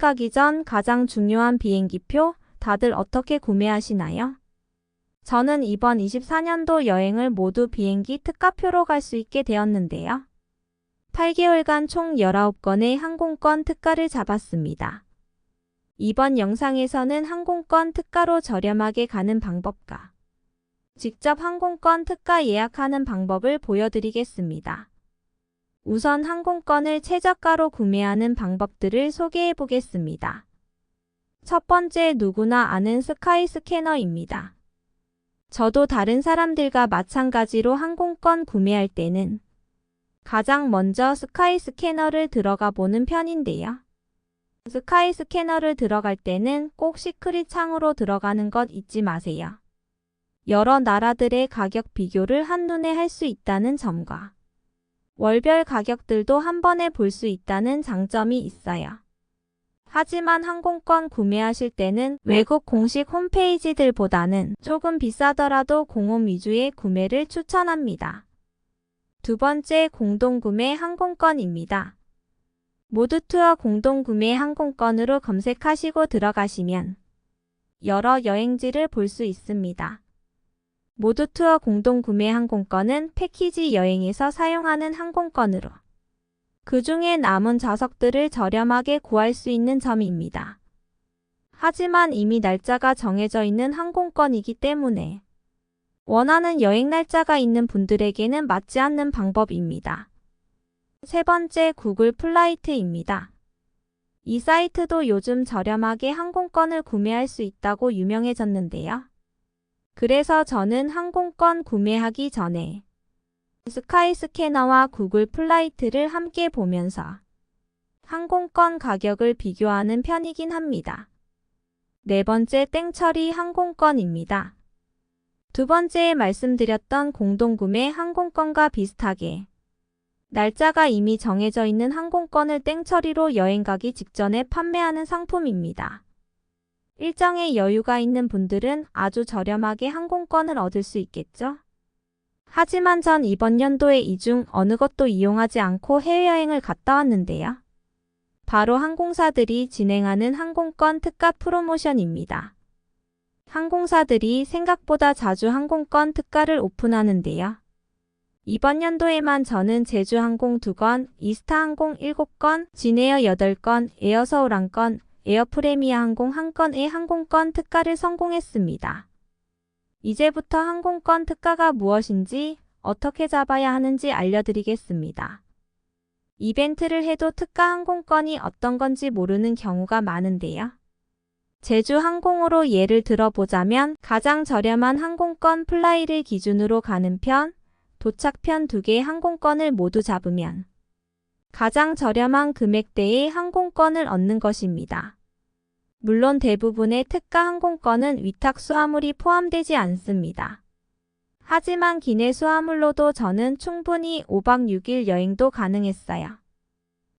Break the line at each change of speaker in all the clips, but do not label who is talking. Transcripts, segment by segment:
가기 전 가장 중요한 비행기표 다들 어떻게 구매하시나요? 저는 이번 24년도 여행을 모두 비행기 특가표로 갈 수 있게 되었는데요. 8개월간 총 19건의 항공권 특가를 잡았습니다. 이번 영상에서는 항공권 특가로 저렴하게 가는 방법과 직접 항공권 특가 예약하는 방법을 보여드리겠습니다. 우선 항공권을 최저가로 구매하는 방법들을 소개해 보겠습니다. 첫 번째, 누구나 아는 스카이스캐너입니다. 저도 다른 사람들과 마찬가지로 항공권 구매할 때는 가장 먼저 스카이스캐너를 들어가 보는 편인데요. 스카이스캐너를 들어갈 때는 꼭 시크릿 창으로 들어가는 것 잊지 마세요. 여러 나라들의 가격 비교를 한눈에 할 수 있다는 점과 월별 가격들도 한 번에 볼 수 있다는 장점이 있어요. 하지만 항공권 구매하실 때는 외국 공식 홈페이지들보다는 조금 비싸더라도 공홈 위주의 구매를 추천합니다. 두 번째, 공동구매 항공권입니다. 모두투어 공동구매 항공권으로 검색하시고 들어가시면 여러 여행지를 볼 수 있습니다. 모두투어 공동구매 항공권은 패키지 여행에서 사용하는 항공권으로 그 중에 남은 좌석들을 저렴하게 구할 수 있는 점입니다. 하지만 이미 날짜가 정해져 있는 항공권이기 때문에 원하는 여행 날짜가 있는 분들에게는 맞지 않는 방법입니다. 세 번째, 구글 플라이트입니다. 이 사이트도 요즘 저렴하게 항공권을 구매할 수 있다고 유명해졌는데요. 그래서 저는 항공권 구매하기 전에 스카이스캐너와 구글 플라이트를 함께 보면서 항공권 가격을 비교하는 편이긴 합니다. 네 번째, 땡처리 항공권입니다. 두 번째에 말씀드렸던 공동구매 항공권과 비슷하게 날짜가 이미 정해져 있는 항공권을 땡처리로 여행 가기 직전에 판매하는 상품입니다. 일정의 여유가 있는 분들은 아주 저렴하게 항공권을 얻을 수 있겠죠? 하지만 전 이번 연도에 이 중 어느 것도 이용하지 않고 해외여행을 갔다 왔는데요. 바로 항공사들이 진행하는 항공권 특가 프로모션입니다. 항공사들이 생각보다 자주 항공권 특가를 오픈하는데요. 이번 연도에만 저는 제주항공 2건, 이스타항공 7건, 진에어 8건, 에어서울 1건, 에어프레미아 항공 1건의 항공권 특가를 성공했습니다. 이제부터 항공권 특가가 무엇인지 어떻게 잡아야 하는지 알려드리겠습니다. 이벤트를 해도 특가 항공권이 어떤 건지 모르는 경우가 많은데요. 제주항공으로 예를 들어보자면 가장 저렴한 항공권 플라이를 기준으로 가는 편, 도착편 2개 항공권을 모두 잡으면 가장 저렴한 금액대의 항공권을 얻는 것입니다. 물론 대부분의 특가 항공권은 위탁 수화물이 포함되지 않습니다. 하지만 기내 수화물로도 저는 충분히 5박 6일 여행도 가능했어요.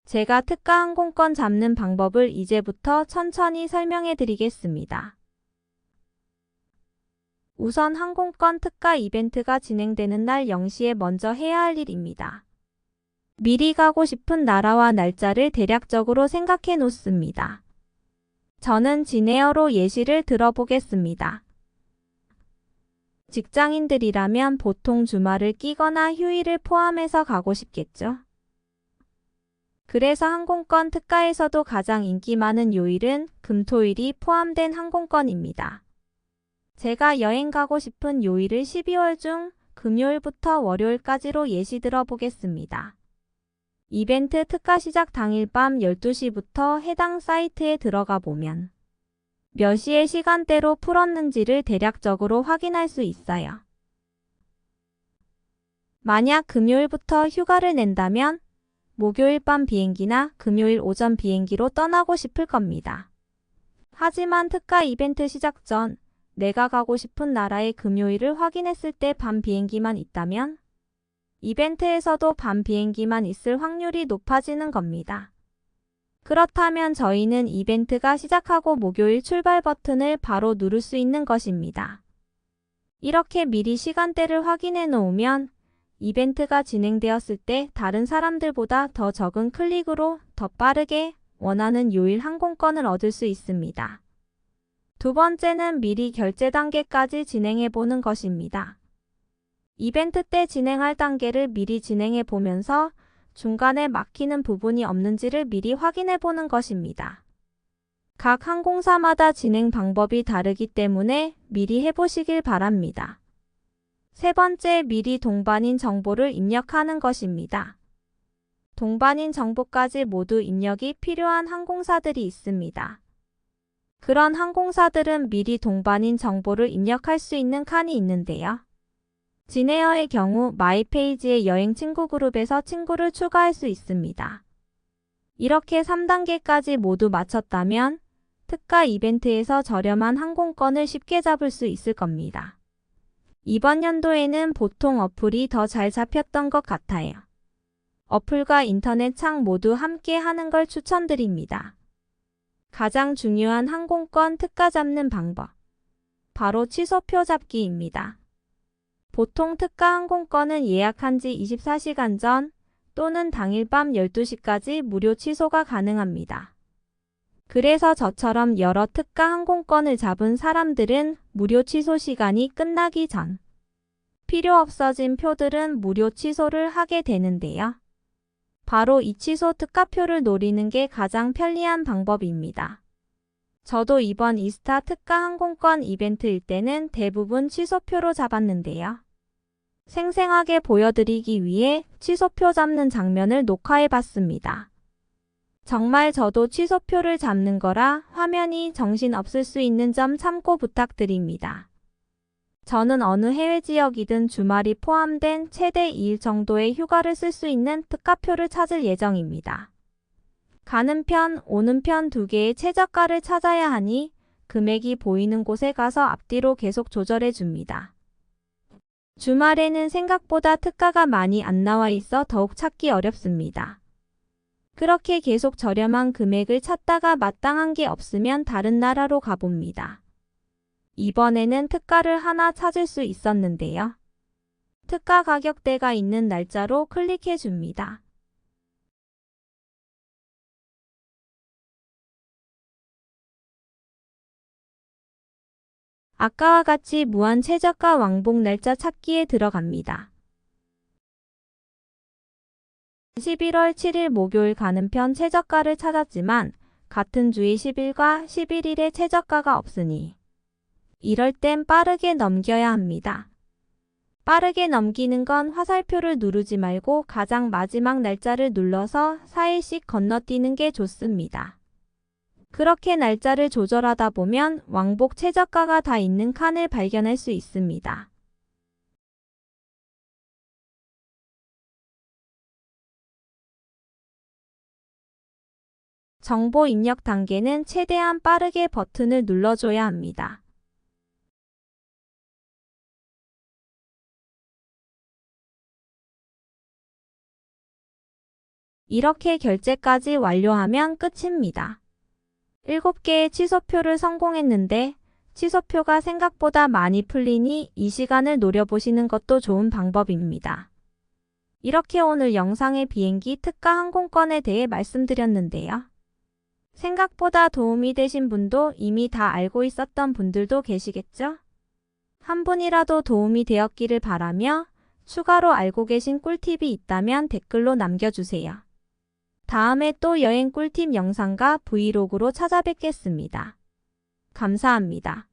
제가 특가 항공권 잡는 방법을 이제부터 천천히 설명해 드리겠습니다. 우선 항공권 특가 이벤트가 진행되는 날 0시에 먼저 해야 할 일입니다. 미리 가고 싶은 나라와 날짜를 대략적으로 생각해 놓습니다. 저는 진에어로 예시를 들어보겠습니다. 직장인들이라면 보통 주말을 끼거나 휴일을 포함해서 가고 싶겠죠? 그래서 항공권 특가에서도 가장 인기 많은 요일은 금토일이 포함된 항공권입니다. 제가 여행 가고 싶은 요일을 12월 중 금요일부터 월요일까지로 예시 들어보겠습니다. 이벤트 특가 시작 당일 밤 12시부터 해당 사이트에 들어가 보면 몇 시의 시간대로 풀었는지를 대략적으로 확인할 수 있어요. 만약 금요일부터 휴가를 낸다면 목요일 밤 비행기나 금요일 오전 비행기로 떠나고 싶을 겁니다. 하지만 특가 이벤트 시작 전 내가 가고 싶은 나라의 금요일을 확인했을 때 밤 비행기만 있다면 이벤트에서도 밤 비행기만 있을 확률이 높아지는 겁니다. 그렇다면 저희는 이벤트가 시작하고 목요일 출발 버튼을 바로 누를 수 있는 것입니다. 이렇게 미리 시간대를 확인해 놓으면 이벤트가 진행되었을 때 다른 사람들보다 더 적은 클릭으로 더 빠르게 원하는 요일 항공권을 얻을 수 있습니다. 두 번째는 미리 결제 단계까지 진행해 보는 것입니다. 이벤트 때 진행할 단계를 미리 진행해 보면서 중간에 막히는 부분이 없는지를 미리 확인해 보는 것입니다. 각 항공사마다 진행 방법이 다르기 때문에 미리 해보시길 바랍니다. 세 번째, 미리 동반인 정보를 입력하는 것입니다. 동반인 정보까지 모두 입력이 필요한 항공사들이 있습니다. 그런 항공사들은 미리 동반인 정보를 입력할 수 있는 칸이 있는데요. 진에어의 경우 마이페이지의 여행 친구 그룹에서 친구를 추가할 수 있습니다. 이렇게 3단계까지 모두 마쳤다면 특가 이벤트에서 저렴한 항공권을 쉽게 잡을 수 있을 겁니다. 이번 연도에는 보통 어플이 더 잘 잡혔던 것 같아요. 어플과 인터넷 창 모두 함께 하는 걸 추천드립니다. 가장 중요한 항공권 특가 잡는 방법. 바로 취소표 잡기입니다. 보통 특가 항공권은 예약한 지 24시간 전 또는 당일 밤 12시까지 무료 취소가 가능합니다. 그래서 저처럼 여러 특가 항공권을 잡은 사람들은 무료 취소 시간이 끝나기 전 필요 없어진 표들은 무료 취소를 하게 되는데요. 바로 이 취소 특가표를 노리는 게 가장 편리한 방법입니다. 저도 이번 이스타 특가 항공권 이벤트일 때는 대부분 취소표로 잡았는데요. 생생하게 보여드리기 위해 취소표 잡는 장면을 녹화해 봤습니다. 정말 저도 취소표를 잡는 거라 화면이 정신없을 수 있는 점 참고 부탁드립니다. 저는 어느 해외 지역이든 주말이 포함된 최대 2일 정도의 휴가를 쓸 수 있는 특가표를 찾을 예정입니다. 가는 편, 오는 편 두 개의 최저가를 찾아야 하니 금액이 보이는 곳에 가서 앞뒤로 계속 조절해 줍니다. 주말에는 생각보다 특가가 많이 안 나와 있어 더욱 찾기 어렵습니다. 그렇게 계속 저렴한 금액을 찾다가 마땅한 게 없으면 다른 나라로 가봅니다. 이번에는 특가를 하나 찾을 수 있었는데요. 특가 가격대가 있는 날짜로 클릭해 줍니다. 아까와 같이 무한 최저가 왕복 날짜 찾기에 들어갑니다. 11월 7일 목요일 가는 편 최저가를 찾았지만 같은 주의 10일과 11일에 최저가가 없으니 이럴 땐 빠르게 넘겨야 합니다. 빠르게 넘기는 건 화살표를 누르지 말고 가장 마지막 날짜를 눌러서 4일씩 건너뛰는 게 좋습니다. 그렇게 날짜를 조절하다 보면 왕복 최저가가 다 있는 칸을 발견할 수 있습니다. 정보 입력 단계는 최대한 빠르게 버튼을 눌러줘야 합니다. 이렇게 결제까지 완료하면 끝입니다. 7개의 취소표를 성공했는데 취소표가 생각보다 많이 풀리니 이 시간을 노려보시는 것도 좋은 방법입니다. 이렇게 오늘 영상의 비행기 특가 항공권에 대해 말씀드렸는데요. 생각보다 도움이 되신 분도 이미 다 알고 있었던 분들도 계시겠죠? 한 분이라도 도움이 되었기를 바라며 추가로 알고 계신 꿀팁이 있다면 댓글로 남겨주세요. 다음에 또 여행 꿀팁 영상과 브이로그로 찾아뵙겠습니다. 감사합니다.